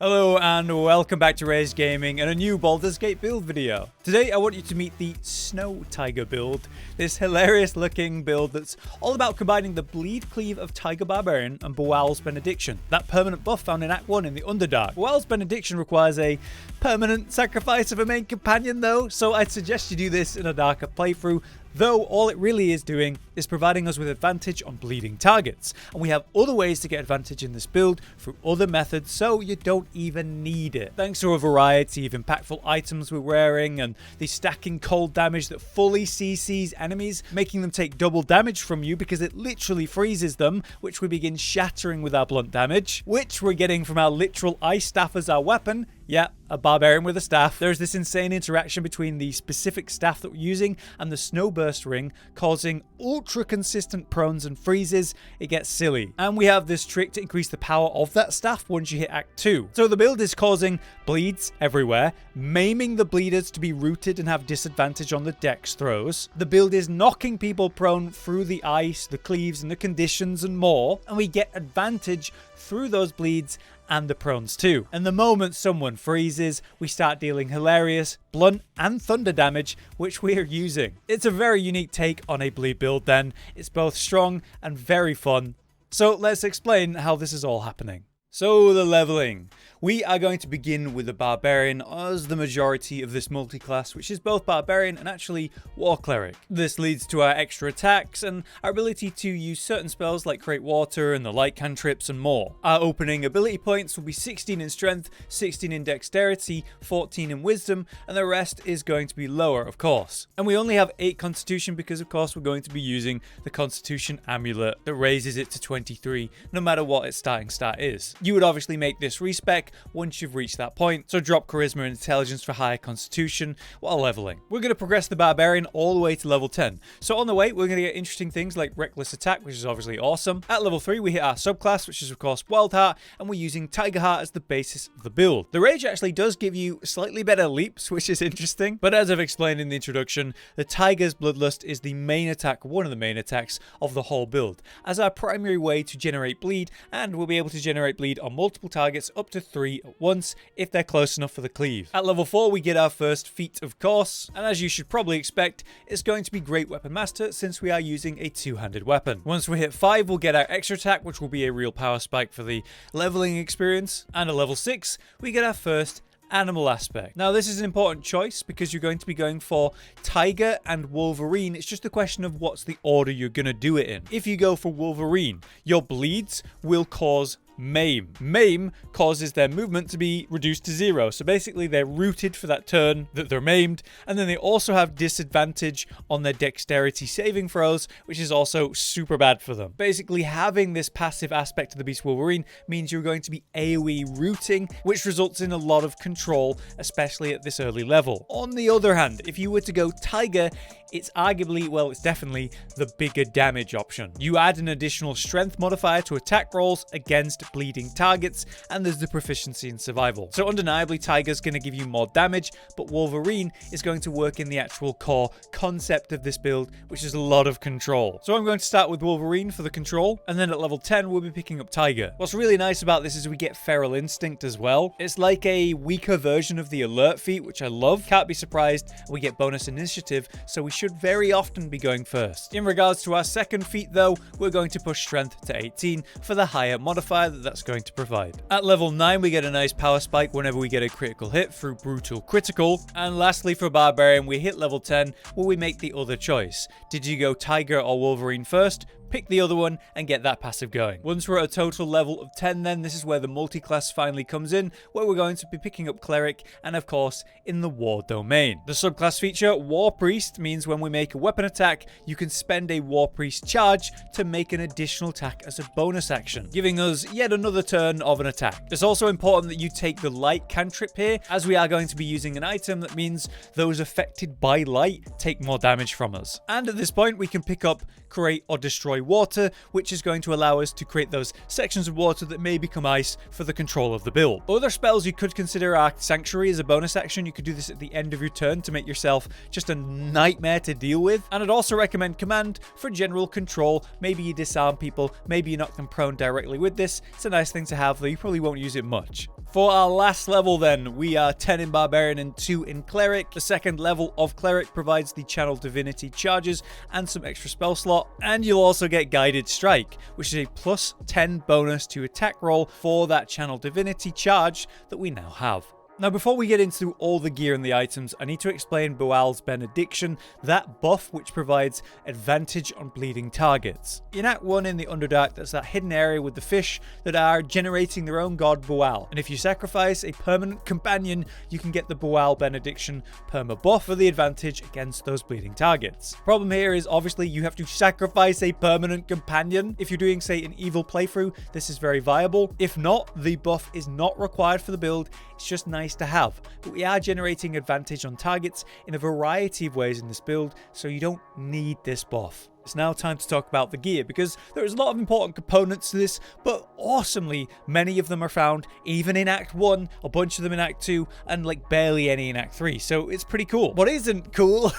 Hello and welcome back to Rage Gaming and a new Baldurs Gate build video. Today I want you to meet the Snow Tiger build, this hilarious looking build that's all about combining the bleed cleave of Tiger Barbarian and Boal's Benediction, that permanent buff found in Act 1 in the Underdark. Boal's Benediction requires a permanent sacrifice of a main companion though, so I'd suggest you do this in a darker playthrough. Though all it really is doing is providing us with advantage on bleeding targets. And we have other ways to get advantage in this build through other methods, so you don't even need it. Thanks to a variety of impactful items we're wearing and the stacking cold damage that fully CCs enemies, making them take double damage from you because it literally freezes them, which we begin shattering with our blunt damage, which we're getting from our literal ice staff as our weapon. Yeah, a barbarian with a staff. There's this insane interaction between the specific staff that we're using and the snowburst ring, causing ultra consistent prones and freezes. It gets silly. And we have this trick to increase the power of that staff once you hit Act 2. So the build is causing bleeds everywhere, maiming the bleeders to be rooted and have disadvantage on the dex throws. The build is knocking people prone through the ice, the cleaves, and the conditions and more. And we get advantage through those bleeds and the prones too. And the moment someone freezes, we start dealing hilarious, blunt, and thunder damage, which we are using. It's a very unique take on a bleed build then. It's both strong and very fun. So let's explain how this is all happening. So the leveling. We are going to begin with the Barbarian as the majority of this multi-class, which is both Barbarian and actually War Cleric. This leads to our extra attacks and our ability to use certain spells like Create Water and the light cantrips and more. Our opening ability points will be 16 in Strength, 16 in Dexterity, 14 in Wisdom, and the rest is going to be lower, of course. And we only have 8 Constitution because, of course, we're going to be using the Constitution Amulet that raises it to 23 no matter what its starting stat is. You would obviously make this respec once you've reached that point, so drop Charisma and Intelligence for higher Constitution while leveling. We're going to progress the Barbarian all the way to level 10. So on the way, we're going to get interesting things like Reckless Attack, which is obviously awesome. At level 3, we hit our subclass, which is of course wildheart, and we're using tigerheart as the basis of the build. The Rage actually does give you slightly better leaps, which is interesting, but as I've explained in the introduction, the Tiger's Bloodlust is the main attack, one of the main attacks of the whole build, as our primary way to generate bleed, and we'll be able to generate bleed on multiple targets up to 3 at once if they're close enough for the cleave. At level 4 we get our first feat, of course, and as you should probably expect, it's going to be Great Weapon Master since we are using a two-handed weapon. Once we hit 5 we'll get our extra attack, which will be a real power spike for the leveling experience, and at level 6 we get our first animal aspect. Now this is an important choice because you're going to be going for Tiger and Wolverine. It's just a question of what's the order you're going to do it in. If you go for Wolverine, your bleeds will cause maim. Maim causes their movement to be reduced to 0. So basically they're rooted for that turn that they're maimed, and then they also have disadvantage on their dexterity saving throws, which is also super bad for them. Basically having this passive aspect of the Beast Wolverine means you're going to be AoE rooting, which results in a lot of control, especially at this early level. On the other hand, if you were to go Tiger, it's arguably, well, it's definitely the bigger damage option. You add an additional strength modifier to attack rolls against bleeding targets, and there's the proficiency in survival. So undeniably Tiger's going to give you more damage, but Wolverine is going to work in the actual core concept of this build, which is a lot of control. So I'm going to start with Wolverine for the control, and then at level 10 we'll be picking up Tiger. What's really nice about this is we get Feral Instinct as well. It's like a weaker version of the Alert feat, which I love. Can't be surprised we get bonus initiative, so we should very often be going first. In regards to our second feat though, we're going to push Strength to 18 for the higher modifier that's going to provide. At level 9 we get a nice power spike whenever we get a critical hit through Brutal Critical, and lastly for Barbarian we hit level 10 where we make the other choice. Did you go Tiger or Wolverine first? Pick the other one and get that passive going. Once we're at a total level of 10 then, this is where the multi-class finally comes in, where we're going to be picking up Cleric and of course in the War domain. The subclass feature, War Priest, means when we make a weapon attack, you can spend a War Priest charge to make an additional attack as a bonus action, giving us yet another turn of an attack. It's also important that you take the light cantrip here, as we are going to be using an item that means those affected by light take more damage from us. And at this point we can pick up Create or Destroy Water, which is going to allow us to create those sections of water that may become ice for the control of the build. Other spells you could consider are Sanctuary as a bonus action. You could do this at the end of your turn to make yourself just a nightmare to deal with. And I'd also recommend Command for general control. Maybe you disarm people, maybe you knock them prone directly with this. It's a nice thing to have, though you probably won't use it much. For our last level then, we are 10 in Barbarian and 2 in Cleric. The second level of Cleric provides the Channel Divinity charges and some extra spell slot, and you'll also get Guided Strike, which is a plus 10 bonus to attack roll for that Channel Divinity charge that we now have. Now, before we get into all the gear and the items, I need to explain Boal's Benediction, that buff which provides advantage on bleeding targets. In Act 1 in the Underdark, that's that hidden area with the fish that are generating their own god Boal. And if you sacrifice a permanent companion, you can get the Boal Benediction perma buff for the advantage against those bleeding targets. Problem here is obviously you have to sacrifice a permanent companion. If you're doing, say, an evil playthrough, this is very viable. If not, the buff is not required for the build. It's just nice to have, but we are generating advantage on targets in a variety of ways in this build, so you don't need this buff. It's now time to talk about the gear, because there's a lot of important components to this, but awesomely, many of them are found even in Act 1, a bunch of them in Act 2, and like barely any in Act 3, so it's pretty cool. What isn't cool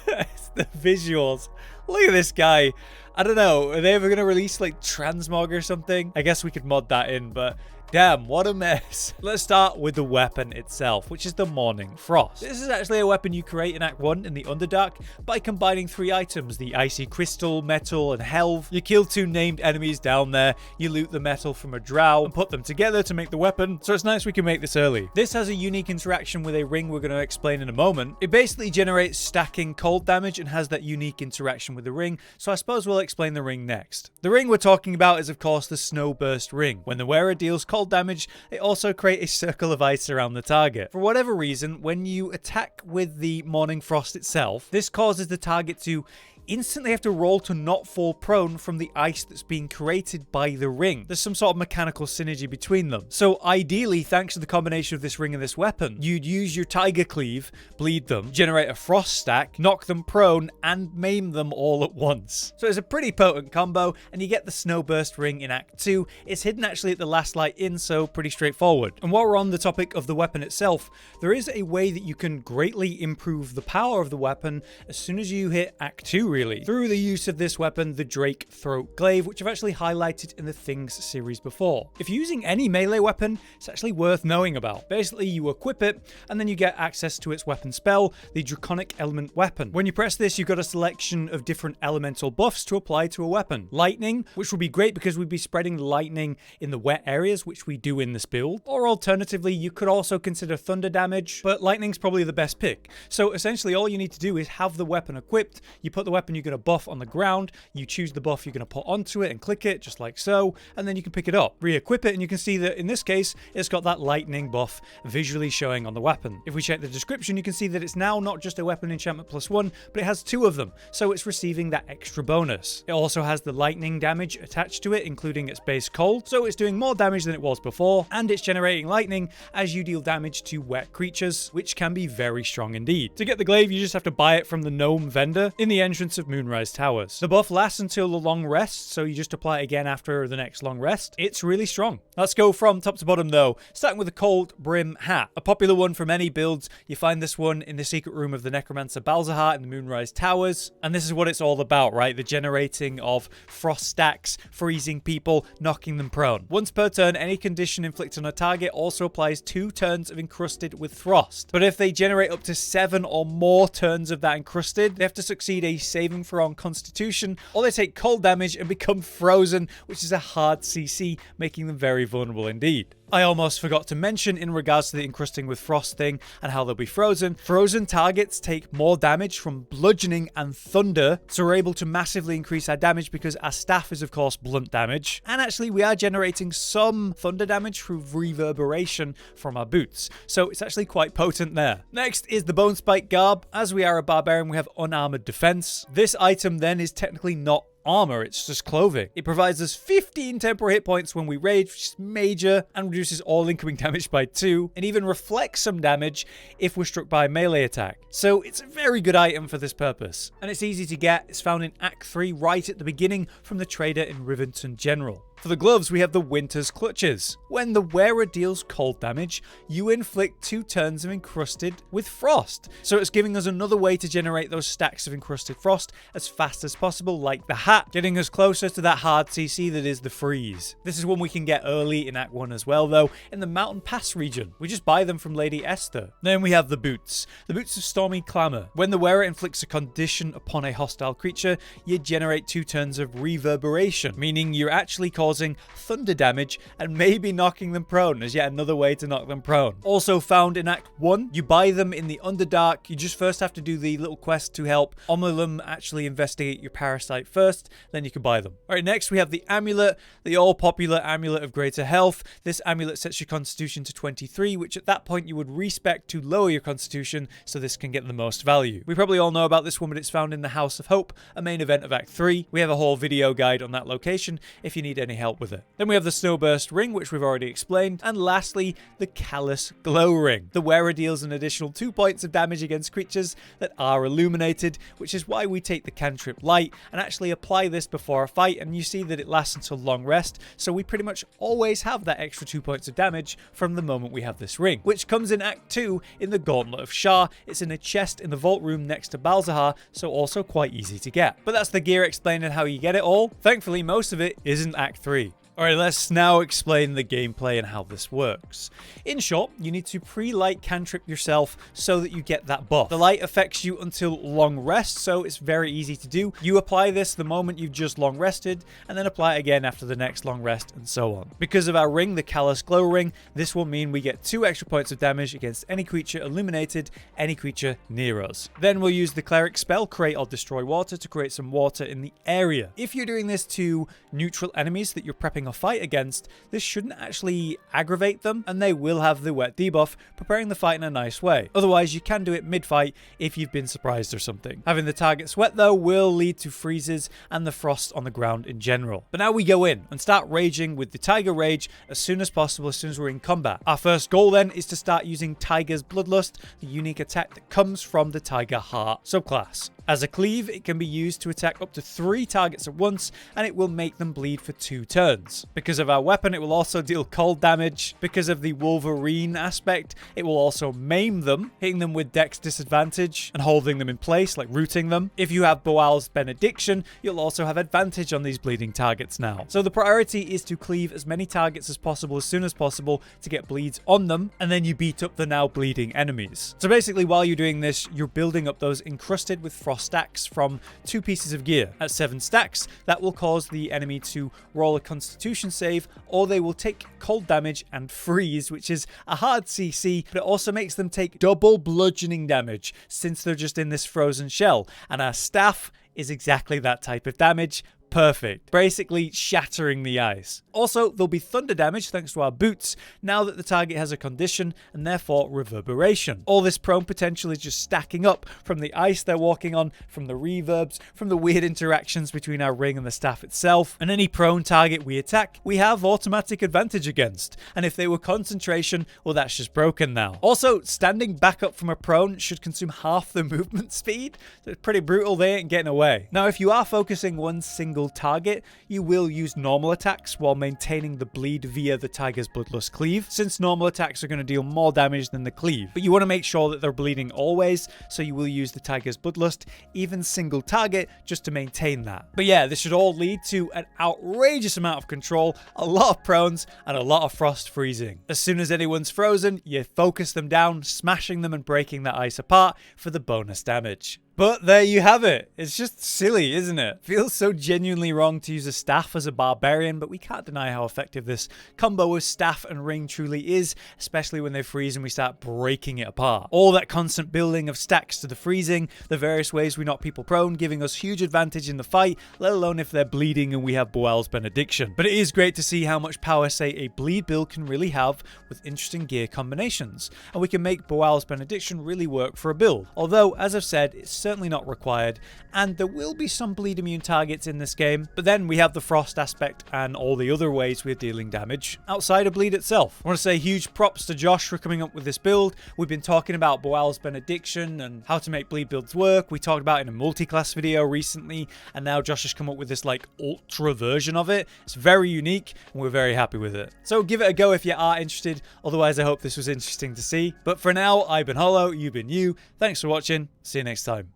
is the visuals. Look at this guy. I don't know, are they ever going to release like transmog or something? I guess we could mod that in, but damn, what a mess. Let's start with the weapon itself, which is the Mourning Frost. This is actually a weapon you create in Act 1 in the Underdark by combining 3 items, the Icy Crystal, Metal, and Helve. You kill 2 named enemies down there, you loot the metal from a drow, and put them together to make the weapon, so it's nice we can make this early. This has a unique interaction with a ring we're going to explain in a moment. It basically generates stacking cold damage and has that unique interaction with the ring, so I suppose we'll explain the ring next. The ring we're talking about is of course the Snowburst ring. When the wearer deals cold damage, they also create a circle of ice around the target. For whatever reason, when you attack with the Mourning Frost itself, this causes the target to instantly have to roll to not fall prone from the ice that's being created by the ring. There's some sort of mechanical synergy between them. So ideally, thanks to the combination of this ring and this weapon, you'd use your tiger cleave, bleed them, generate a frost stack, knock them prone, and maim them all at once. So it's a pretty potent combo, and you get the Snowburst ring in Act 2. It's hidden actually at the last light in, so pretty straightforward. And while we're on the topic of the weapon itself, there is a way that you can greatly improve the power of the weapon as soon as you hit Act 2, through the use of this weapon, the Drake Throat Glaive, which I've actually highlighted in the Things series before. If you're using any melee weapon, it's actually worth knowing about. Basically, you equip it, and then you get access to its weapon spell, the Draconic Element Weapon. When you press this, you've got a selection of different elemental buffs to apply to a weapon. Lightning, which would be great because we'd be spreading lightning in the wet areas, which we do in this build. Or alternatively, you could also consider thunder damage, but lightning's probably the best pick. So essentially, all you need to do is have the weapon equipped, you put the weapon you're going to buff on the ground, you choose the buff you're going to put onto it and click it just like so, and then you can pick it up, re-equip it, and you can see that in this case it's got that lightning buff visually showing on the weapon. If we check the description, you can see that it's now not just a weapon enchantment +1, but it has 2 of them, so it's receiving that extra bonus. It also has the lightning damage attached to it, including its base cold, so it's doing more damage than it was before, and it's generating lightning as you deal damage to wet creatures, which can be very strong indeed. To get the glaive, you just have to buy it from the gnome vendor in the entrance of Moonrise Towers. The buff lasts until the long rest, so you just apply it again after the next long rest. It's really strong. Let's go from top to bottom though, starting with the Cold Brim Hat. A popular one for many builds. You find this one in the secret room of the Necromancer Baldur in the Moonrise Towers, and this is what it's all about, right? The generating of frost stacks, freezing people, knocking them prone. Once per turn, any condition inflicted on a target also applies 2 turns of encrusted with frost. But if they generate up to 7 or more turns of that encrusted, they have to succeed a saving throw on Constitution, or they take cold damage and become frozen, which is a hard CC, making them very vulnerable indeed. I almost forgot to mention in regards to the encrusting with frost thing and how they'll be frozen. Frozen targets take more damage from bludgeoning and thunder, so we're able to massively increase our damage because our staff is of course blunt damage. And actually we are generating some thunder damage through reverberation from our boots, so it's actually quite potent there. Next is the Bone Spike Garb. As we are a barbarian, we have unarmored defense. This item then is technically not armor, it's just clothing. It provides us 15 temporary hit points when we rage, which is major, and reduces all incoming damage by 2, and even reflects some damage if we're struck by a melee attack. So it's a very good item for this purpose. And it's easy to get. It's found in Act 3 right at the beginning from the trader in Rivington General. For the gloves, we have the Winter's Clutches. When the wearer deals cold damage, you inflict 2 turns of encrusted with frost. So it's giving us another way to generate those stacks of encrusted frost as fast as possible, like the hat, getting us closer to that hard CC that is the freeze. This is one we can get early in Act 1 as well, though, in the Mountain Pass region. We just buy them from Lady Esther. Then we have the Boots. The Boots of Stormy Clamor. When the wearer inflicts a condition upon a hostile creature, you generate 2 turns of reverberation, meaning you're actually causing thunder damage and maybe knocking them prone as yet another way to knock them prone. Also found in Act 1, you buy them in the Underdark. You just first have to do the little quest to help Omulum actually investigate your parasite first, then you can buy them. Alright, next we have the Amulet, the all-popular Amulet of Greater Health. This amulet sets your constitution to 23, which at that point you would respec to lower your constitution, so this can get the most value. We probably all know about this one, but it's found in the House of Hope, a main event of Act 3. We have a whole video guide on that location if you need any help with it. Then we have the Snowburst Ring, which we've already explained, and lastly, the Callous Glow Ring. The wearer deals an additional 2 points of damage against creatures that are illuminated, which is why we take the cantrip Light and actually apply this before a fight, and you see that it lasts until long rest, so we pretty much always have that extra 2 points of damage from the moment we have this ring, which comes in Act 2 in the Gauntlet of Shah. It's in a chest in the vault room next to Baldur, so also quite easy to get. But that's the gear explaining how you get it all. Thankfully, most of it isn't Act 3. Alright, let's now explain the gameplay and how this works. In short, you need to pre-light cantrip yourself so that you get that buff. The light affects you until long rest, so it's very easy to do. You apply this the moment you've just long rested, and then apply it again after the next long rest, and so on. Because of our ring, the Callous Glow Ring, this will mean we get 2 extra points of damage against any creature illuminated, any creature near us. Then we'll use the Cleric spell, Create or Destroy Water, to create some water in the area. If you're doing this to neutral enemies that you're prepping a fight against, this shouldn't actually aggravate them, and they will have the wet debuff, preparing the fight in a nice way. Otherwise, you can do it mid-fight if you've been surprised or something. Having the target sweat, though, will lead to freezes and the frost on the ground in general. But now we go in and start raging with the Tiger Rage as soon as possible, as soon as we're in combat. Our first goal then is to start using Tiger's Bloodlust, the unique attack that comes from the Tigerheart subclass. As a cleave, it can be used to attack up to 3 targets at once, and it will make them bleed for 2 turns. Because of our weapon, it will also deal cold damage. Because of the Wolverine aspect, it will also maim them, hitting them with dex disadvantage and holding them in place, like rooting them. If you have Boal's Benediction, you'll also have advantage on these bleeding targets now. So the priority is to cleave as many targets as possible as soon as possible to get bleeds on them, and then you beat up the now bleeding enemies. So basically, while you're doing this, you're building up those encrusted with frost stacks from 2 pieces of gear. At 7 stacks, that will cause the enemy to roll a constitution save, or they will take cold damage and freeze, which is a hard CC, but it also makes them take double bludgeoning damage since they're just in this frozen shell. And our staff is exactly that type of damage. Perfect. Basically shattering the ice. Also, there'll be thunder damage thanks to our boots now that the target has a condition and therefore reverberation. All this prone potential is just stacking up from the ice they're walking on, from the reverbs, from the weird interactions between our ring and the staff itself, and any prone target we attack, we have automatic advantage against. And if they were concentration, well, that's just broken now. Also, standing back up from a prone should consume half the movement speed, so it's pretty brutal. They ain't getting away. Now, if you are focusing one single target, you will use normal attacks while maintaining the bleed via the Tiger's Bloodlust Cleave, since normal attacks are going to deal more damage than the cleave. But you want to make sure that they're bleeding always, so you will use the Tiger's Bloodlust, even single target, just to maintain that. But yeah, this should all lead to an outrageous amount of control, a lot of prones, and a lot of frost freezing. As soon as anyone's frozen, you focus them down, smashing them and breaking that ice apart for the bonus damage. But there you have it. It's just silly, isn't it? Feels so genuinely wrong to use a staff as a barbarian, but we can't deny how effective this combo with staff and ring truly is, especially when they freeze and we start breaking it apart. All that constant building of stacks to the freezing, the various ways we knock people prone, giving us huge advantage in the fight, let alone if they're bleeding and we have Boal's Benediction. But it is great to see how much power, say, a bleed build can really have with interesting gear combinations, and we can make Boal's Benediction really work for a build. Although, as I've said, it's certainly not required, and there will be some bleed immune targets in this game, but then we have the frost aspect and all the other ways we're dealing damage outside of bleed itself. I want to say huge props to Josh for coming up with this build. We've been talking about Boal's benediction and how to make bleed builds work. We talked about it in a multi-class video recently, and now Josh has come up with this like ultra version of it. It's very unique and we're very happy with it. So give it a go if you are interested. Otherwise, I hope this was interesting to see. But for now, I've been Hollow, you've been you. Thanks for watching. See you next time.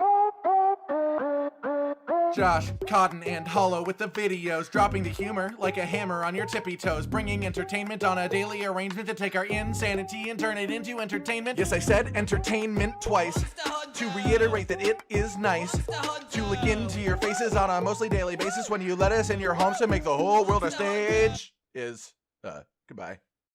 Josh, Cotton, and Hollow with the videos, dropping the humor like a hammer on your tippy toes, bringing entertainment on a daily arrangement to take our insanity and turn it into entertainment. Yes, I said entertainment twice, to reiterate that it is nice to look into your faces on a mostly daily basis when you let us in your homes to make the whole world a stage. Goodbye.